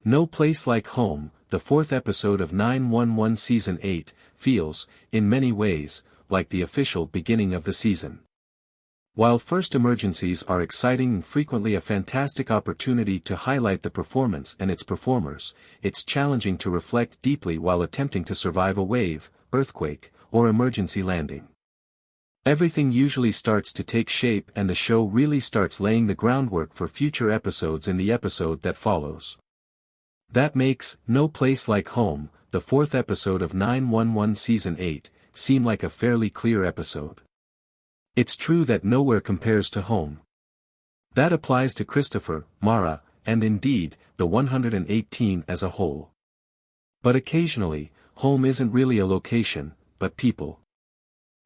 No Place Like Home, the fourth episode of 911 Season 8, feels, in many ways, like the official beginning of the season. While first emergencies are exciting and frequently a fantastic opportunity to highlight the performance and its performers, it's challenging to reflect deeply while attempting to survive a wave, earthquake, or emergency landing. Everything usually starts to take shape and the show really starts laying the groundwork for future episodes in the episode that follows. That makes No Place Like Home, the fourth episode of 911 Season 8, seem like a fairly clear episode. It's true that nowhere compares to home. That applies to Christopher, Mara, and indeed, the 118 as a whole. But occasionally, home isn't really a location, but people.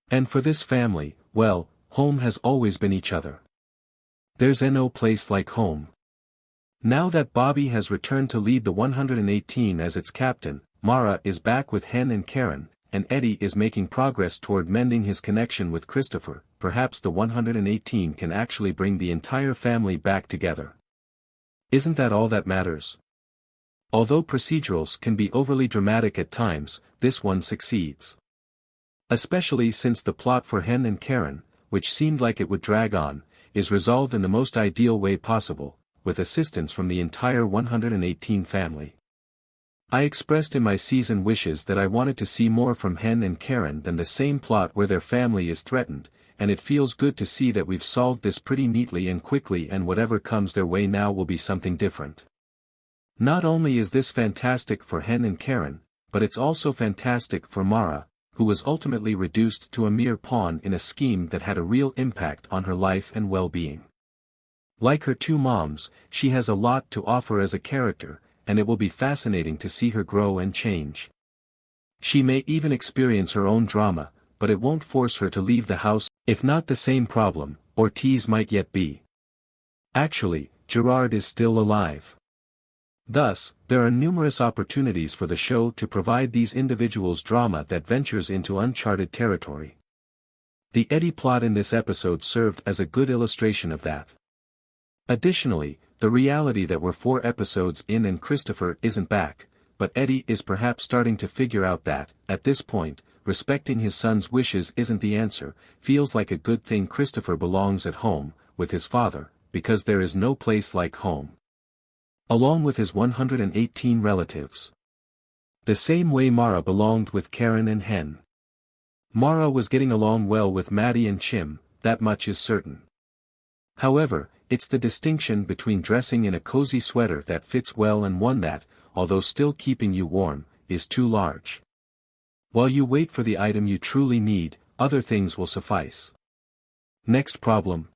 And for this family, well, home has always been each other. There's no place like home. Now that Bobby has returned to lead the 118 as its captain, Mara is back with Hen and Karen, and Eddie is making progress toward mending his connection with Christopher. Perhaps the 118 can actually bring the entire family back together. Isn't that all that matters? Although procedurals can be overly dramatic at times, this one succeeds. Especially since the plot for Hen and Karen, which seemed like it would drag on, is resolved in the most ideal way possible, with assistance from the entire 118 family. I expressed in my season wishes that I wanted to see more from Hen and Karen than the same plot where their family is threatened, and it feels good to see that we've solved this pretty neatly and quickly, and whatever comes their way now will be something different. Not only is this fantastic for Hen and Karen, but it's also fantastic for Mara, who was ultimately reduced to a mere pawn in a scheme that had a real impact on her life and well-being. Like her two moms, she has a lot to offer as a character, and it will be fascinating to see her grow and change. She may even experience her own drama, but it won't force her to leave the house. If not the same problem, Ortiz might yet be. Actually, Gerard is still alive. Thus, there are numerous opportunities for the show to provide these individuals drama that ventures into uncharted territory. The Eddie plot in this episode served as a good illustration of that. Additionally, the reality that we're 4 episodes in and Christopher isn't back, but Eddie is perhaps starting to figure out that, at this point, respecting his son's wishes isn't the answer, feels like a good thing. Christopher belongs at home, with his father, because there is no place like home. Along with his 118 relatives. The same way Mara belonged with Karen and Hen. Mara was getting along well with Maddie and Chim, that much is certain. However, it's the distinction between dressing in a cozy sweater that fits well and one that, although still keeping you warm, is too large. While you wait for the item you truly need, other things will suffice. Next problem.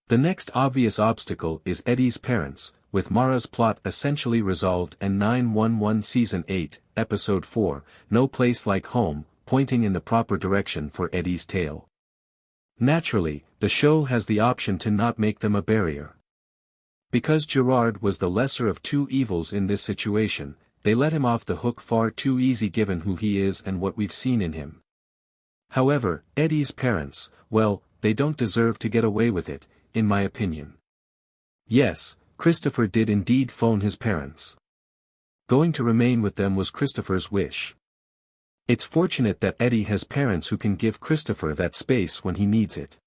The next obvious obstacle is Eddie's parents, with Mara's plot essentially resolved and 911 Season 8, Episode 4, No Place Like Home, pointing in the proper direction for Eddie's tale. Naturally, the show has the option to not make them a barrier. Because Gerard was the lesser of two evils in this situation, they let him off the hook far too easy given who he is and what we've seen in him. However, Eddie's parents, well, they don't deserve to get away with it, in my opinion. Yes, Christopher did indeed phone his parents. Going to remain with them was Christopher's wish. It's fortunate that Eddie has parents who can give Christopher that space when he needs it.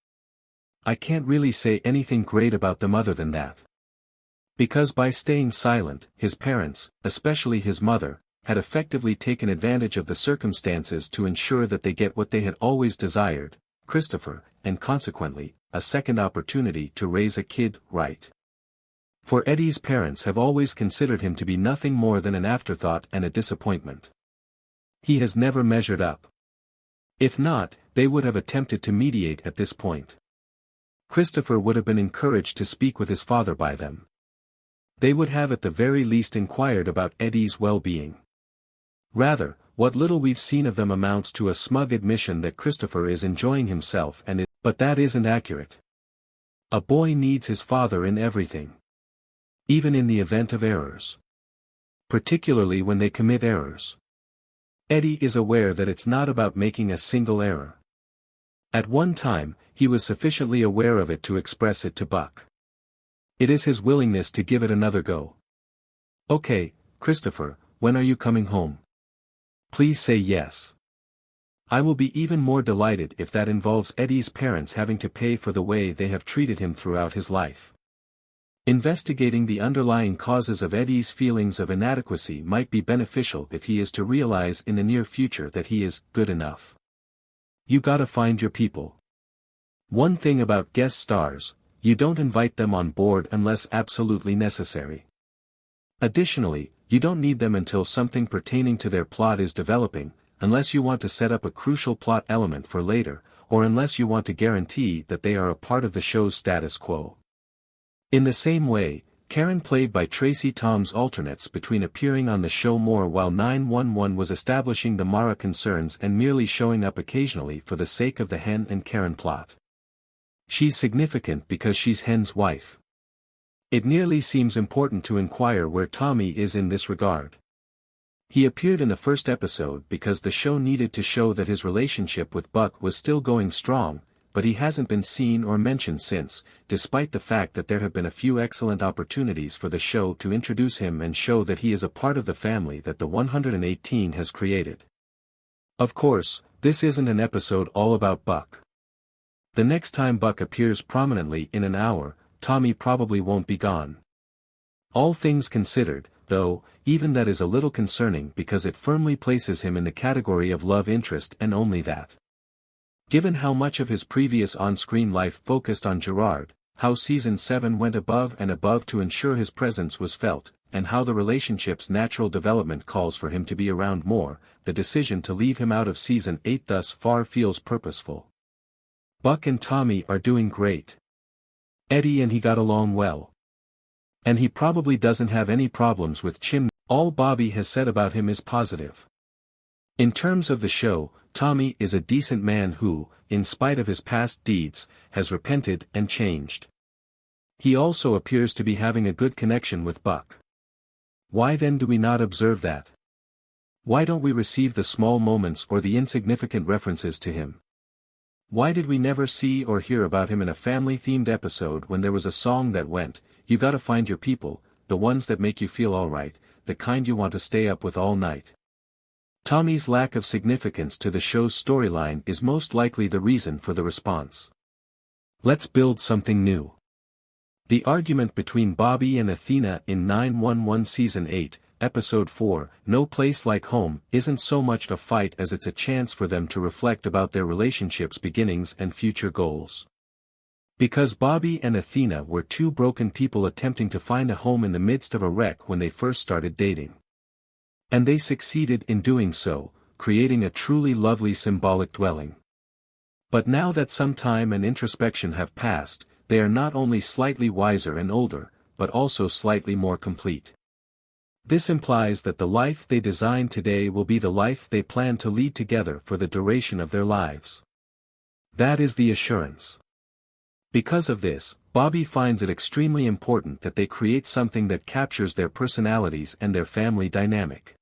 I can't really say anything great about them other than that. Because by staying silent, his parents, especially his mother, had effectively taken advantage of the circumstances to ensure that they get what they had always desired, Christopher, and consequently, a second opportunity to raise a kid right. For Eddie's parents have always considered him to be nothing more than an afterthought and a disappointment. He has never measured up. If not, they would have attempted to mediate at this point. Christopher would have been encouraged to speak with his father by them. They would have at the very least inquired about Eddie's well-being. Rather, what little we've seen of them amounts to a smug admission that Christopher is enjoying himself but that isn't accurate. A boy needs his father in everything. Even in the event of errors. Particularly when they commit errors. Eddie is aware that it's not about making a single error. At one time, he was sufficiently aware of it to express it to Buck. It is his willingness to give it another go. Okay, Christopher, when are you coming home? Please say yes. I will be even more delighted if that involves Eddie's parents having to pay for the way they have treated him throughout his life. Investigating the underlying causes of Eddie's feelings of inadequacy might be beneficial if he is to realize in the near future that he is good enough. You gotta find your people. One thing about guest stars, you don't invite them on board unless absolutely necessary. Additionally, you don't need them until something pertaining to their plot is developing, unless you want to set up a crucial plot element for later, or unless you want to guarantee that they are a part of the show's status quo. In the same way, Karen played by Tracy Toms alternates between appearing on the show more while 911 was establishing the Mara concerns and merely showing up occasionally for the sake of the Hen and Karen plot. She's significant because she's Hen's wife. It nearly seems important to inquire where Tommy is in this regard. He appeared in the first episode because the show needed to show that his relationship with Buck was still going strong, but he hasn't been seen or mentioned since, despite the fact that there have been a few excellent opportunities for the show to introduce him and show that he is a part of the family that the 118 has created. Of course, this isn't an episode all about Buck. The next time Buck appears prominently in an hour, Tommy probably won't be gone. All things considered, though, even that is a little concerning because it firmly places him in the category of love interest and only that. Given how much of his previous on-screen life focused on Gerard, how Season 7 went above and above to ensure his presence was felt, and how the relationship's natural development calls for him to be around more, the decision to leave him out of Season 8 thus far feels purposeful. Buck and Tommy are doing great. Eddie and he got along well. And he probably doesn't have any problems with Chimney. All Bobby has said about him is positive. In terms of the show, Tommy is a decent man who, in spite of his past deeds, has repented and changed. He also appears to be having a good connection with Buck. Why then do we not observe that? Why don't we receive the small moments or the insignificant references to him? Why did we never see or hear about him in a family-themed episode when there was a song that went, "You gotta find your people, the ones that make you feel alright, the kind you want to stay up with all night"? Tommy's lack of significance to the show's storyline is most likely the reason for the response. Let's build something new. The argument between Bobby and Athena in 911 Season 8, Episode 4, No Place Like Home, isn't so much a fight as it's a chance for them to reflect about their relationship's beginnings and future goals. Because Bobby and Athena were two broken people attempting to find a home in the midst of a wreck when they first started dating. And they succeeded in doing so, creating a truly lovely symbolic dwelling. But now that some time and introspection have passed, they are not only slightly wiser and older, but also slightly more complete. This implies that the life they design today will be the life they plan to lead together for the duration of their lives. That is the assurance. Because of this, Bobby finds it extremely important that they create something that captures their personalities and their family dynamic.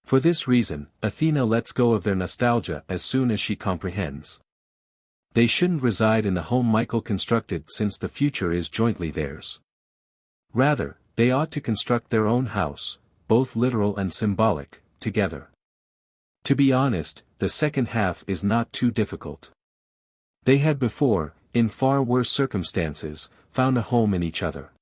For this reason, Athena lets go of their nostalgia as soon as she comprehends. They shouldn't reside in the home Michael constructed since the future is jointly theirs. Rather, they ought to construct their own house, both literal and symbolic, together. To be honest, the second half is not too difficult. They had before, in far worse circumstances, found a home in each other.